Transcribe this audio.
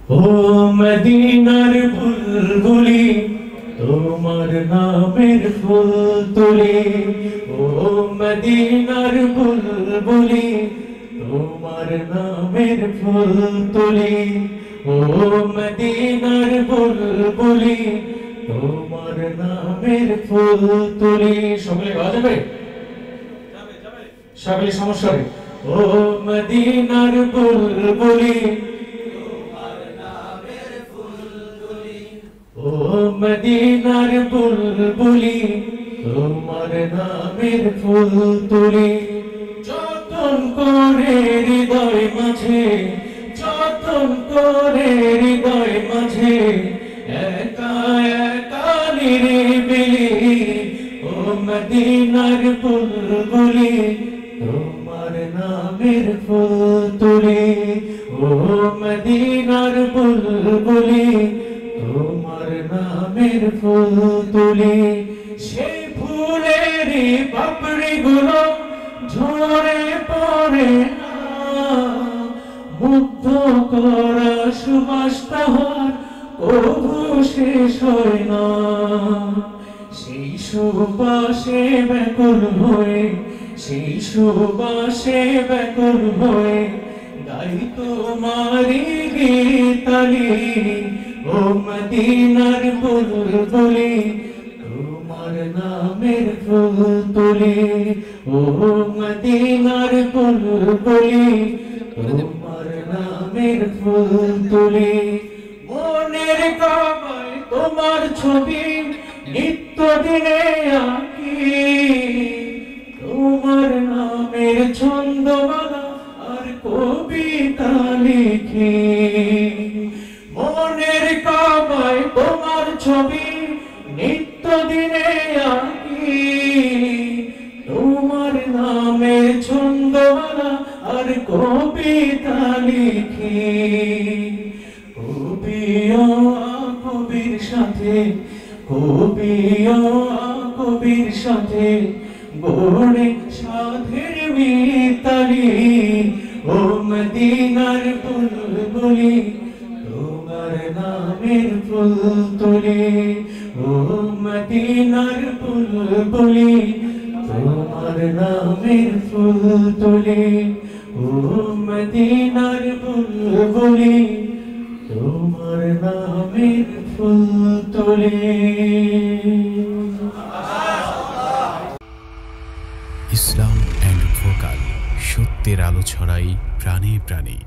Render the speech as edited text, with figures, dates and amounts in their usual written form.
ও মদিনার বুলবুলি তোমার নামের ফুল তুলি, ও মদিনার বুলবুলি তোমার নামের ফুল তুলি, ও মদিনার বুলবুলি তোমার নামের ফুল তুলি। সকলে গাওয়া যাবে? সকলে সমস্যা নেই। ও মদিনার বুলবুলি ও মদিনার বুলবুলি তোমার নামের ফুল তুলি, যতন করে হৃদয় মাঝে, যতন করে হৃদয় মাঝে, একা একা নিরিবিলি, ও মদিনার বুলবুলি তোমার নামের ফুল তুলি, ও মদিনার বুলবুলি তোমার নামের ফুল তুলি। সেই ফুলেরই পাপড়ি গুলো ঝরে পড়ে না, মুগ্ধ করা সুবাস তাহার কবু শেষ হয় না। সেই সুবাসে ব্যাকুল হয়ে, সেই সুবাসে ব্যাকুল হয়ে গাই তোমারি গীতালি, ও মদিনার বুলবুলি তোমার নামের ফুল তুলি, ও মদিনার বুলবুলি তোমার নামের ফুল তুলি। মনের কাবায় তোমার ছবি নিত্য দিনে আঁকি, তোমার নামের ছন্দমালা আর কবিতা লিখি। মনের কাবায় তোমার ছবি নিত্য দিনে আঁকি, তোমার নামের ছন্দমালা আর কবিতা লিখি। কবিও কবির সাথে, কবিও কবির সাথে গড়ে সাধের মিতালি, ও মদিনার বুলবুলি তোমার নামের ফুল তুলি, ও মদিনার বুলবুলি তোমার নামের ফুল তুলি, ও মদিনার বুলবুলি তোমার নামের ফুল তুলি। ইসলাম এন্ড ভোকাল, সত্যের আলো ছড়াই প্রাণে প্রাণে।